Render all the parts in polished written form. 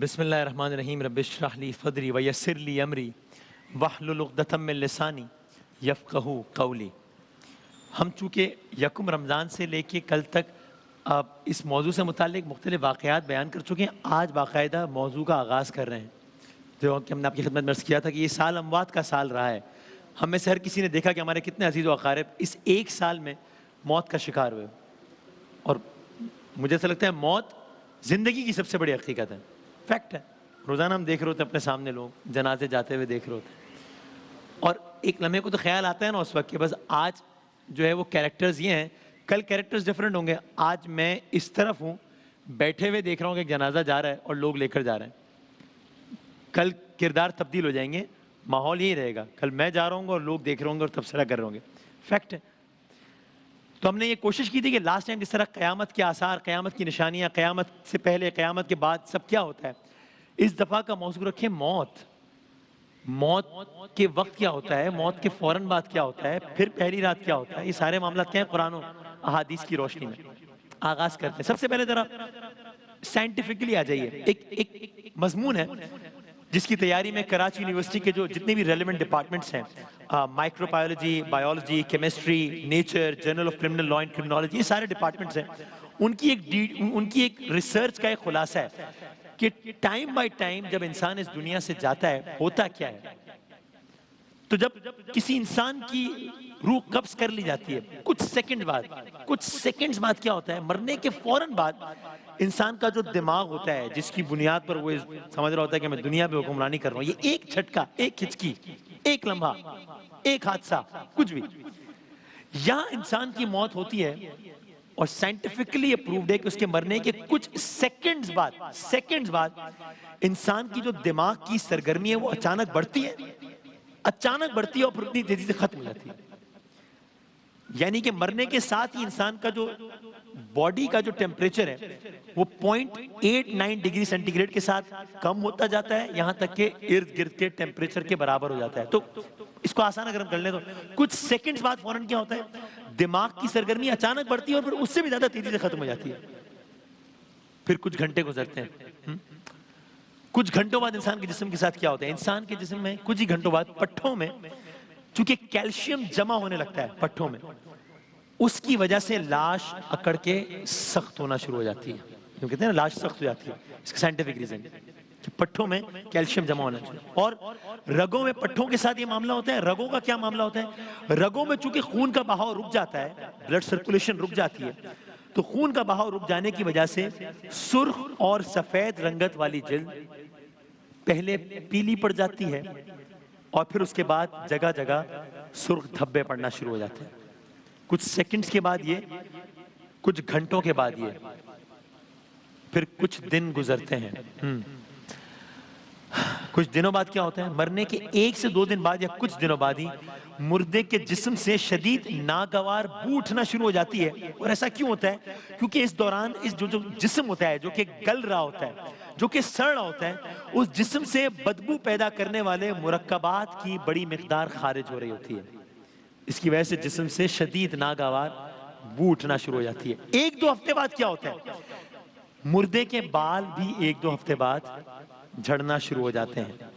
بسم اللہ الرحمن الرحیم رب اشرح لی صدری ویسر لی امری واحلل عقدۃ من لسانی یفقہوا قولی۔ ہم چونکہ یکم رمضان سے لے کے کل تک اس موضوع سے متعلق مختلف واقعات بیان کر چکے ہیں، آج باقاعدہ موضوع کا آغاز کر رہے ہیں، جو کہ ہم نے آپ کی خدمت میں عرض کیا تھا کہ یہ سال اموات کا سال رہا ہے۔ ہم میں سے ہر کسی نے دیکھا کہ ہمارے کتنے عزیز و اقارب اس ایک سال میں موت کا شکار ہوئے، اور مجھے ایسا لگتا ہے موت زندگی کی سب سے بڑی حقیقت ہے، فیکٹ ہے۔ روزانہ ہم دیکھ رہے ہوتے ہیں اپنے سامنے لوگ جنازے جاتے ہوئے دیکھ رہے ہوتے ہیں، اور ایک لمحے کو تو خیال آتا ہے نا اس وقت کہ بس آج جو ہے وہ کیریکٹرز یہ ہیں، کل کیریکٹرز ڈیفرنٹ ہوں گے۔ آج میں اس طرف ہوں، بیٹھے ہوئے دیکھ رہا ہوں کہ ایک جنازہ جا رہا ہے اور لوگ لے کر جا رہے ہیں، کل کردار تبدیل ہو جائیں گے، ماحول یہی رہے گا، کل میں جا رہا ہوں گا اور لوگ دیکھ رہے ہوں گے اور تبصرہ کر رہے ہوں گے، فیکٹ ہے۔ تو ہم نے یہ کوشش کی تھی کہ لاسٹ ٹائم جس طرح قیامت کے آثار، قیامت کی نشانیاں، قیامت سے پہلے قیامت کے بعد سب کیا ہوتا ہے، اس دفعہ کا موضوع رکھیں موت۔ موت کے وقت کیا ہوتا ہے، موت کے فوراً بعد کیا ہوتا ہے، پھر پہلی رات کیا ہوتا ہے، یہ سارے معاملات کیا ہیں قرآن و احادیث کی روشنی میں۔ آغاز کرتے ہیں، سب سے پہلے ذرا سائنٹیفکلی آ جائیے۔ ایک مضمون ہے جس کی تیاری میں کراچی یونیورسٹی کے جو جتنے بھی ریلیونٹ ڈپارٹمنٹس ہیں، microbiology, biology, chemistry, nature, journal of criminal law and criminology, یہ سارے ڈپارٹمنٹس ہیں، ان کی ایک ریسرچ کا ایک خلاصہ ہے کہ ٹائم بائی ٹائم جب انسان اس دنیا سے جاتا ہے ہوتا کیا ہے۔ تو جب کسی انسان کی روح قبض کر لی جاتی ہے کچھ سیکنڈز بعد کیا ہوتا ہے، مرنے کے فوراً بعد انسان کا جو دماغ ہوتا ہے جس کی بنیاد پر وہ سمجھ رہا ہوتا ہے کہ میں دنیا پہ حکمرانی کر رہا ہوں، یہ ایک جھٹکا، ایک کھچکی، ایک لمحہ، ایک حادثہ، کچھ بھی، یہاں انسان کی موت ہوتی ہے، اور سائنٹیفکلی اپرووڈ ہے کہ اس کے مرنے کے کچھ سیکنڈز بعد انسان کی جو دماغ کی سرگرمی ہے وہ اچانک بڑھتی ہے اور پھر اتنی تیزی سے ختم ہو جاتی ہے۔ یعنی کہ مرنے کے ساتھ ہی انسان کا جو باڈی کا جو ٹیمپریچر ہے وہ 0.89 ڈگری سینٹی گریڈ کے ساتھ کم ہوتا جاتا ہے، یہاں تک کہ ارد گرد کے ٹیمپریچر کے برابر ہو جاتا ہے۔ تو اس کو آسان اگر ہم کر لیں تو کچھ سیکنڈز بعد فوراً کیا ہوتا ہے، دماغ کی سرگرمی اچانک بڑھتی ہے اور پھر اس سے بھی زیادہ تیزی سے ختم ہو جاتی ہے۔ پھر کچھ گھنٹے گزرتے ہیں، کچھ گھنٹوں بعد انسان کے جسم کے ساتھ کیا ہوتا ہے، انسان کے جسم میں کچھ ہی گھنٹوں بعد پٹھوں میں چونکہ کیلشیم جمع ہونے لگتا ہے پٹھوں میں، اس کی وجہ سے لاش اکڑ کے سخت ہونا شروع ہو جاتی ہے۔ کیوں کہتے ہیں نا لاش سخت ہو جاتی ہے، اس کا سائنٹیفک ریزن کہ پٹھوں میں کیلشیم جمع ہونا چاہیے۔ اور رگوں میں پٹھوں کے ساتھ یہ معاملہ ہوتا ہے۔ رگوں کا کیا معاملہ ہوتا ہے، رگوں میں چونکہ خون کا بہاؤ رک جاتا ہے، بلڈ سرکولیشن رک جاتی ہے، تو خون کا بہاؤ رک جانے کی وجہ سے سرخ اور سفید رنگت والی جلد پہلے پیلی پڑ جاتی ہے اور پھر اس کے بعد جگہ جگہ سرخ دھبے پڑنا شروع ہو جاتے ہیں۔ کچھ سیکنڈز کے بعد یہ، کچھ گھنٹوں کے بعد یہ، پھر کچھ دن گزرتے ہیں۔ کچھ دنوں بعد کیا ہوتا ہے، مرنے کے 1 سے 2 دن بعد یا کچھ دنوں بعد ہی مردے کے جسم سے شدید ناگوار بو اٹھنا شروع ہو جاتی ہے۔ اور ایسا کیوں ہوتا ہے، کیونکہ اس دوران جو جسم ہوتا ہے جو کہ گل رہا ہوتا ہے، جو کہ سڑ رہا ہوتا ہے، اس جسم سے بدبو پیدا کرنے والے مرکبات کی بڑی مقدار خارج ہو رہی ہوتی ہے۔ اس کی وجہ سے جسم سے شدید ناگوار بو اٹھنا شروع ہو جاتی ہے۔ 1-2 ہفتے بعد کیا ہوتا ہے، مردے کے بال بھی 1-2 ہفتے بعد جھڑنا شروع ہو جاتے ہیں۔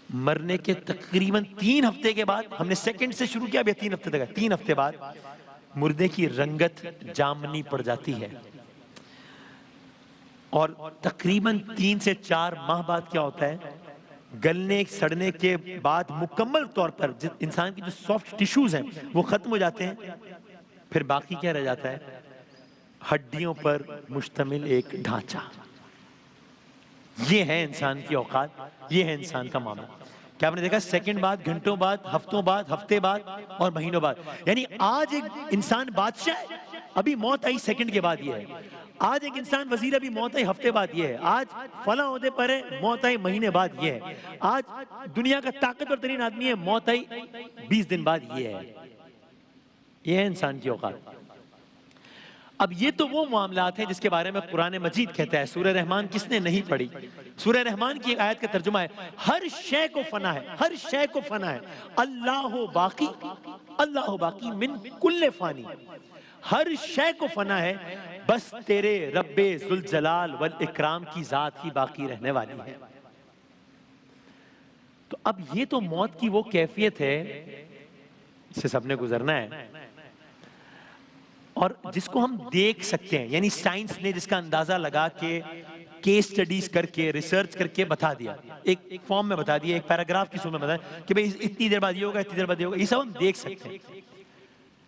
مرنے کے تقریباً 3 ہفتے کے بعد، ہم نے سیکنڈ سے شروع کیا، اب 3 ہفتے تک ہے، 3 ہفتے بعد مردے کی رنگت جامنی پڑ جاتی ہے، اور تقریباً 3 سے 4 ماہ بعد کیا ہوتا ہے، گلنے سڑنے کے بعد مکمل طور پر انسان کی جو سافٹ ٹیشوز ہیں وہ ختم ہو جاتے ہیں، پھر باقی کیا رہ جاتا ہے، ہڈیوں پر مشتمل ایک ڈھانچہ۔ یہ ہے انسان کی اوقات، یہ ہے انسان کا معاملہ۔ کیا آپ نے دیکھا، سیکنڈ بعد، گھنٹوں بعد، ہفتوں بعد، ہفتے بعد اور مہینوں بعد، یعنی آج ایک انسان بادشاہ ہے، ابھی موت آئی سیکنڈ کے بعد یہ ہے۔ آج ایک انسان وزیر، ابھی موت آئی ہفتے بعد یہ ہے۔ آج فلاں عہدے پر ہے، موت آئی مہینے بعد یہ ہے۔ آج دنیا کا طاقتور ترین آدمی ہے، موت آئی 20 دن بعد یہ ہے۔ یہ ہے انسان کی اوقات۔ اب یہ تو وہ معاملات ہیں جس کے بارے میں قرآن مجید کہتا ہے۔ سورہ رحمان کس نے نہیں پڑھی، سورہ رحمان کی ایک آیت کا ترجمہ ہے، ہر شے کو فنا ہے، ہر شے کو فنا ہے، اللہ باقی من کل فانی، ہر شے کو فنا ہے بس تیرے رب ذوالجلال والاکرام کی ذات ہی باقی رہنے والی ہے۔ تو اب یہ تو موت کی وہ کیفیت ہے جس سے سب نے گزرنا ہے، اور جس کو ہم دیکھ سکتے ہیں، یعنی سائنس نے جس کا اندازہ لگا کے کیس سٹڈیز کر کے ریسرچ کر کے بتا دیا، ایک فارم میں بتا دیا، ایک پیراگراف کی صورت میں بتا کہ بھئی اتنی دیر بعد یہ ہوگا، اتنی دیر بعد یہ ہوگا، یہ سب ہم دیکھ سکتے ہیں۔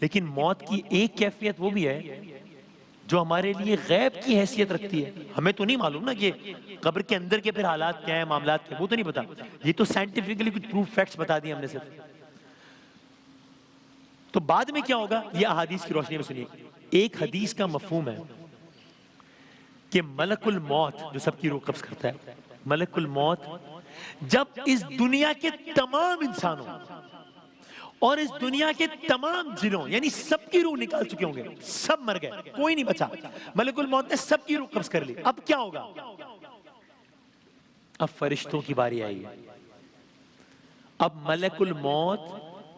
لیکن موت کی ایک کیفیت وہ بھی ہے جو ہمارے لیے غیب کی حیثیت رکھتی ہے۔ ہمیں تو نہیں معلوم نا کہ قبر کے اندر کے پھر حالات کیا ہیں، معاملات کیا ہیں، وہ تو نہیں پتا۔ یہ تو سائنٹیفکلی کچھ پروف فیکٹس بتا دیے ہم نے صرف۔ تو بعد میں کیا ہوگا یہ احادیث کی روشنی میں سنیے۔ ایک حدیث کا مفہوم ہے کہ ملک الموت جو سب کی روح قبض کرتا ہے، ملک الموت جب اس دنیا کے تمام انسانوں اور اس دنیا کے تمام جنوں، یعنی سب کی روح نکال چکے ہوں گے، سب مر گئے، کوئی نہیں بچا، ملک الموت نے سب کی روح قبض کر لی، اب کیا ہوگا؟ اب فرشتوں کی باری آئی ہے۔ اب ملک الموت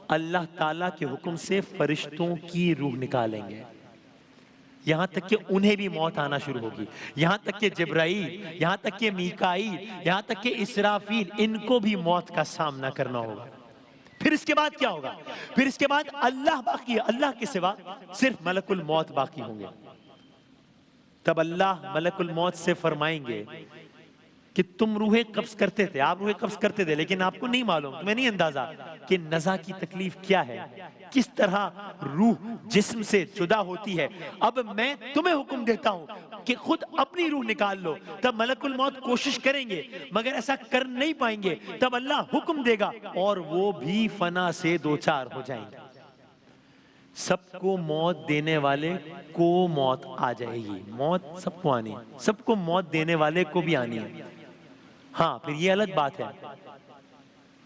اللہ تعالیٰ کے حکم سے فرشتوں کی روح نکالیں گے، یہاں تک کہ انہیں بھی موت آنا شروع ہوگی، یہاں تک کہ جبرائیل، یہاں تک کہ میکائیل، یہاں تک کہ اسرافیل، ان کو بھی موت کا سامنا کرنا ہوگا۔ پھر اس کے بعد کیا ہوگا؟ پھر اس کے بعد اللہ باقی ہے، اللہ کے سوا صرف ملک الموت باقی ہوں گے۔ تب اللہ ملک الموت سے فرمائیں گے کہ تم روحیں قبض کرتے تھے، آپ روحیں قبض کرتے تھے، لیکن آپ کو نہیں معلوم، تمہیں نہیں اندازہ کہ نزع کی تکلیف کیا ہے، کس طرح روح جسم سے جدا ہوتی ہے۔ اب میں تمہیں حکم دیتا ہوں کہ خود اپنی روح نکال لو۔ تب ملک الموت کوشش کریں گے مگر ایسا کر نہیں پائیں گے، تب اللہ حکم دے گا اور وہ بھی فنا سے دوچار ہو جائیں گے۔ سب کو موت دینے والے کو موت آ جائے گی، موت سب کو آنی ہے، سب کو موت دینے والے کو بھی آنی ہے۔ ہاں پھر یہ الگ بات ہے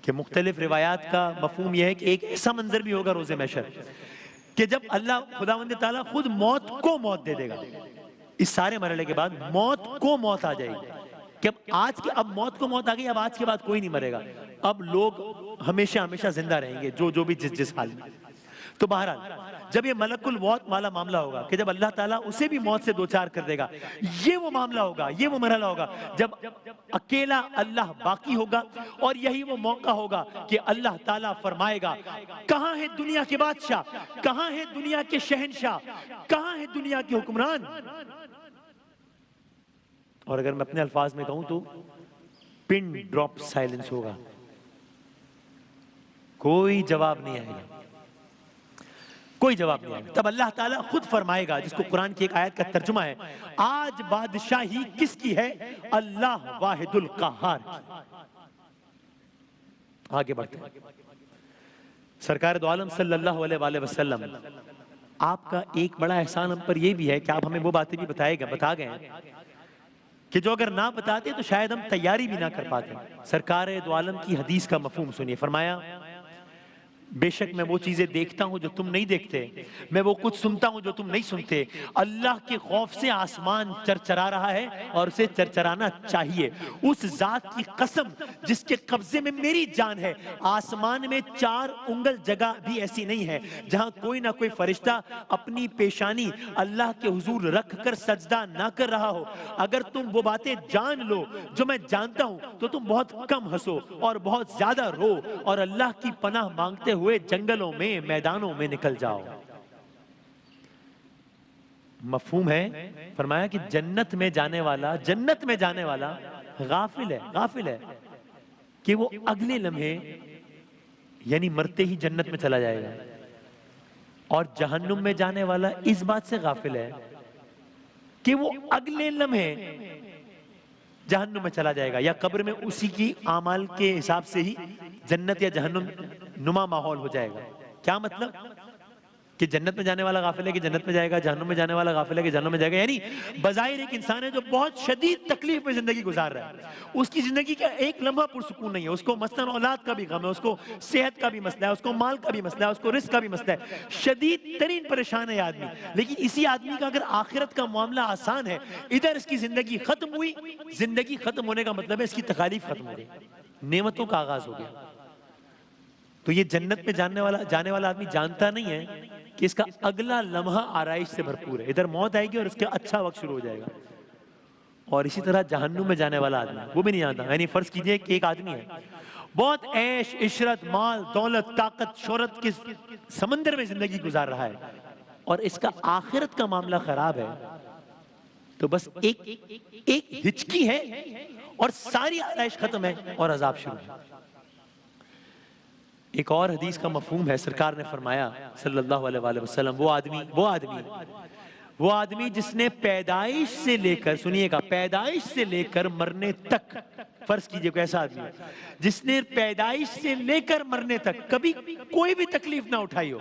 کہ مختلف روایات کا مفہوم یہ ہے کہ ایک ایسا منظر بھی ہوگا روز محشر کہ جب اللہ خداوند تعالیٰ خود موت کو موت دے دے گا، اس سارے مرحلے کے بعد موت کو موت آ جائے گی کہ اب موت کو موت آ گئی، اب آج کے بعد کوئی نہیں مرے گا، اب لوگ ہمیشہ ہمیشہ زندہ رہیں گے جو بھی جس حال میں۔ تو بہرحال جب یہ ملک الموت والا معاملہ ہوگا کہ جب اللہ تعالیٰ اسے بھی موت سے دوچار کر دے گا، یہ وہ معاملہ ہوگا، یہ وہ مرحلہ ہوگا جب اکیلا اللہ باقی ہوگا، اور یہی وہ موقع ہوگا کہ اللہ تعالیٰ فرمائے گا کہاں ہے دنیا کے بادشاہ، کہاں ہے دنیا کے شہنشاہ، کہاں ہے دنیا کے حکمران؟ اور اگر میں اپنے الفاظ میں کہوں تو پن ڈراپ سائلنس ہوگا، کوئی جواب نہیں آئے گا، کوئی جواب نہیں آئے گا۔ تب اللہ تعالیٰ خود فرمائے گا، جس کو قرآن کی ایک آیت کا ترجمہ ہے، آج بادشاہی کس کی ہے؟ اللہ واحد القہار کی۔ آگے بڑھتے ہیں۔ سرکار دو عالم صلی اللہ علیہ وآلہ وسلم، آپ کا ایک بڑا احسان ہم پر یہ بھی ہے کہ آپ ہمیں وہ باتیں بھی بتا گئے ہیں کہ جو اگر نہ بتاتے تو شاید ہم تیاری بھی نہ کر پاتے۔ سرکار دو عالم کی حدیث کا مفہوم سنیے، فرمایا بے شک میں وہ چیزیں دیکھتا ہوں جو تم نہیں دیکھتے، میں وہ کچھ سنتا ہوں جو تم نہیں سنتے۔ اللہ کے خوف سے آسمان چرچرا رہا ہے اور اسے چرچرانا چاہیے۔ اس ذات کی قسم جس کے قبضے میں میری جان ہے، آسمان میں 4 انگل جگہ بھی ایسی نہیں ہے جہاں کوئی نہ کوئی فرشتہ اپنی پیشانی اللہ کے حضور رکھ کر سجدہ نہ کر رہا ہو۔ اگر تم وہ باتیں جان لو جو میں جانتا ہوں تو تم بہت کم ہنسو اور بہت زیادہ رو، اور اللہ کی پناہ مانگتے ہوئے جنگلوں میں میدانوں میں نکل جاؤ۔ مفہوم ہے، فرمایا کہ جنت میں جانے والا غافل ہے کہ وہ اگلے لمحے یعنی مرتے ہی جنت میں چلا جائے گا، اور جہنم میں جانے والا اس بات سے غافل ہے کہ وہ اگلے لمحے جہنم میں چلا جائے گا، یا قبر میں اسی کی اعمال کے حساب سے ہی جنت یا جہنم نما ماحول ہو جائے گا۔ کیا مطلب؟ کہ جنت میں جانے والا غافل ہے کہ جنت میں جائے گا، جہنم میں جانے والا غافل ہے کہ جہنم میں جائے گا۔ یعنی بظاہر ایک انسان ہے جو بہت شدید تکلیف میں زندگی گزار رہا ہے، اس کی زندگی کا ایک لمحہ پرسکون نہیں ہے، اس کو مثلاً اولاد کا بھی غم ہے، اس کو صحت کا بھی مسئلہ ہے، اس کو مال کا بھی مسئلہ ہے، اس کو رزق کا بھی مسئلہ ہے، شدید ترین پریشان ہے آدمی۔ لیکن اسی آدمی کا اگر آخرت کا معاملہ آسان ہے، ادھر اس کی زندگی ختم ہوئی، زندگی ختم ہونے کا مطلب ہے اس کی تکالیف ختم ہو گئی، نعمتوں کا آغاز ہو گیا۔ تو یہ جنت میں جانے والا آدمی جانتا نہیں ہے کہ اس کا اگلا لمحہ آرائش سے بھرپور ہے. ادھر موت آئے گی اور اس کے اچھا وقت شروع ہو جائے گا. اور اسی طرح جہنم میں جانے والا آدمی وہ بھی نہیں جانتا. یعنی فرض کیجئے کہ ایک آدمی ہے بہت عیش عشرت مال دولت طاقت شہرت کے سمندر میں زندگی گزار رہا ہے اور اس کا آخرت کا معاملہ خراب ہے تو بس ایک ہچکی ہے اور ساری آرائش ختم ہے اور عذاب شروع ہے. ایک اور حدیث کا مفہوم ہے, سرکار نے فرمایا صلی اللہ علیہ وآلہ وسلم, وہ آدمی جس نے پیدائش سے لے کر, سنیے گا, پیدائش سے لے کر مرنے تک, فرض کیجئے کوئی ایسا آدمی ہے جس نے پیدائش سے لے کر مرنے تک کبھی کوئی بھی تکلیف نہ اٹھائی ہو,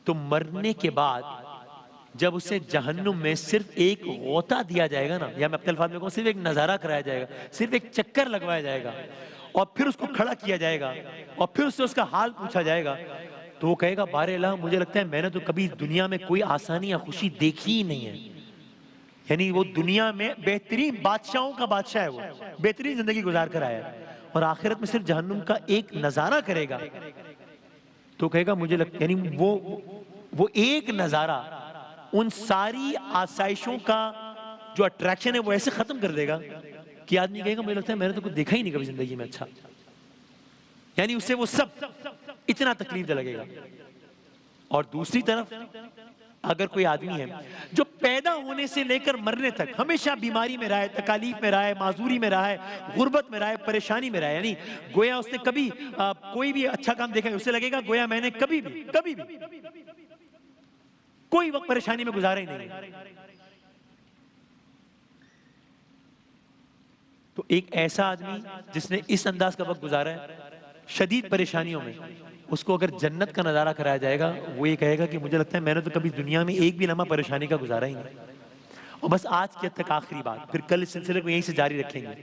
تو مرنے کے بعد جب اسے جہنم میں صرف ایک غوطہ دیا جائے گا نا, یا میں اپنے الفاظ میں کہوں صرف ایک نظارہ کرایا جائے گا, صرف ایک چکر لگوایا جائے گا اور پھر اس کو کھڑا کیا جائے گا اور پھر اس سے اس کا حال پوچھا جائے گا, تو وہ کہے گا بار الہ مجھے لگتا ہے میں نے تو کبھی دنیا میں کوئی آسانی یا خوشی دیکھی ہی نہیں ہے. یعنی وہ دنیا میں بہترین بادشاہوں کا بادشاہ ہے, وہ بہترین زندگی گزار کر آیا ہے اور آخرت میں صرف جہنم کا ایک نظارہ کرے گا تو کہے گا مجھے لگتا ہے, یعنی وہ ایک نظارہ ان ساری آسائشوں کا جو اٹریکشن ہے وہ ایسے ختم کر دے گا کہ آدمی کہے گا مجھے لگتا ہے میں نے تو کچھ دیکھا ہی نہیں کبھی زندگی میں اچھا. یعنی اس سے وہ سب اتنا تکلیف دے لگے گا. اور دوسری طرف اگر کوئی آدمی ہے جو پیدا ہونے سے لے کر مرنے تک ہمیشہ بیماری میں رہا ہے, تکالیف میں رہا ہے, معذوری میں رہا ہے, غربت میں رہا ہے, پریشانی میں رہا ہے, یعنی گویا اس نے کبھی کوئی بھی اچھا کام دیکھا ہے اسے لگے گا گویا میں نے کبھی بھی کوئی وقت پریشانی میں گزارا ہی نہیں. تو ایک ایسا آدمی جس نے اس انداز کا وقت گزارا ہے شدید پریشانیوں میں, اس کو اگر جنت کا نظارہ کرایا جائے گا وہ یہ کہے گا کہ مجھے لگتا ہے میں نے تو کبھی دنیا میں ایک بھی لمحہ پریشانی کا گزارا ہی نہیں. اور بس آج کی حد تک آخری بات, پھر کل اس سلسلے کو یہیں سے جاری رکھیں گے.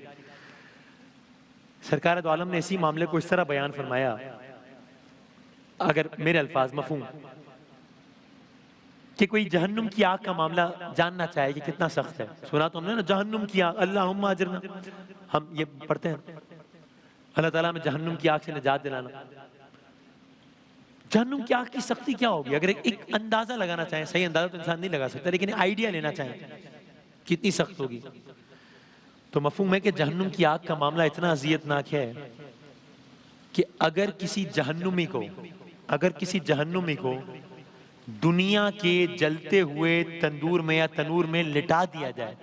سرکار دو عالم نے اسی معاملے کو اس طرح بیان فرمایا, اگر میرے الفاظ مفہوم, کہ کوئی جہنم کی آگ کا معاملہ جاننا چاہے کہ کتنا سخت ہے. سنا تو ہم نے نا جہنم کی آگ, اللہم اجرنا, ہم یہ پڑھتے ہیں اللہ تعالیٰ میں جہنم کی آگ سے نجات دلانا. جہنم کی آگ کی سختی کیا ہوگی؟ اگر ایک اندازہ لگانا چاہیں, صحیح اندازہ تو انسان نہیں لگا سکتا لیکن آئیڈیا لینا چاہیں کتنی سخت ہوگی, تو مفہوم ہے کہ جہنم کی آگ کا معاملہ اتنا اذیتناک ہے کہ اگر کسی جہنمی کو دنیا کے جلتے ہوئے تندور میں یا تنور میں لٹا دیا جائے,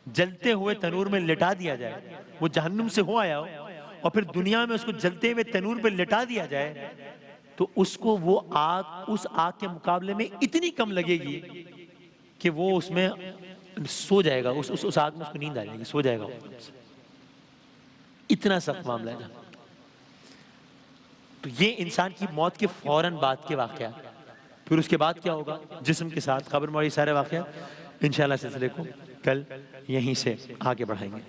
جلتے ہوئے تنور میں لٹا دیا جائے, وہ جہنم سے ہو آیا ہو اور پھر دنیا میں اس کو جلتے ہوئے تنور پہ لٹا دیا جائے, تو اس کو وہ آگ اس آگ کے مقابلے میں اتنی کم لگے گی کہ وہ اس میں سو جائے گا, اس آگ میں اس کو نیند آ جائے گی, سو جائے گا. اتنا سخت معاملہ ہے. تو یہ انسان کی موت کے فوراً بعد کے واقعات. پھر اس کے بعد کیا ہوگا جسم کے ساتھ, قبر میں سارے واقعات انشاءاللہ سلسلے کو کل یہیں سے آگے بڑھائیں گے.